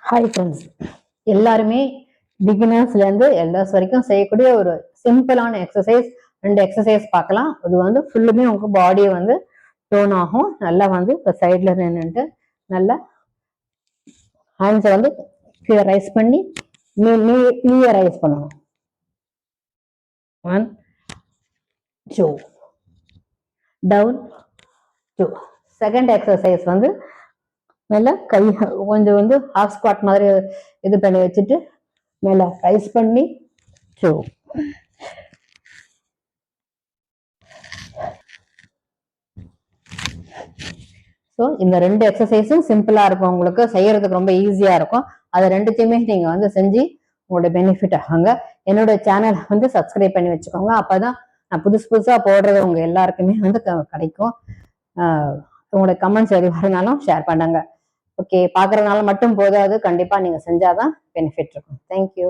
Hi friends, எல்லாருமே பிகினர்ஸ்லேருந்து elders வரைக்கும் செய்யக்கூடிய ஒரு சிம்பிளான எக்ஸசைஸ். 2 எக்ஸசைஸ் பார்க்கலாம். இது வந்து ஃபுல்லுமே உங்க பாடியை வந்து டோன் ஆகும். நல்லா வந்து இப்போ சைடில் நின்றுட்டு நல்லா ஹேண்ட்ஸை வந்து கீழே ரைஸ் பண்ணி நீயை ரைஸ் பண்ணணும். 1 2 டவுன் 2. செகண்ட் எக்ஸசைஸ் வந்து மேல கை கொஞ்சம் வந்து ஹாஃப் ஸ்குவாட் மாதிரி இது பண்ணி வச்சுட்டு மேல ரைஸ் பண்ணி 2. ஸோ இந்த 2 எக்ஸசைஸும் சிம்பிளா இருக்கும், உங்களுக்கு செய்யறதுக்கு ரொம்ப ஈஸியா இருக்கும். அதை ரெண்டுத்தையுமே நீங்க வந்து செஞ்சு உங்களோட பெனிஃபிட் ஆகுங்க. என்னோட சேனலை வந்து சப்ஸ்கிரைப் பண்ணி வச்சுக்கோங்க. அப்பதான் நான் புதுசா போடுறது உங்க எல்லாருக்குமே வந்து கிடைக்கும். உங்களோட கமெண்ட்ஸ் எது வரனாலும் ஷேர் பண்ணுங்க. ஓகே, பாக்குறதுனால மட்டும் போதாது, கண்டிப்பா நீங்க செஞ்சாதான் பெனிஃபிட் இருக்கும். தேங்க்யூ.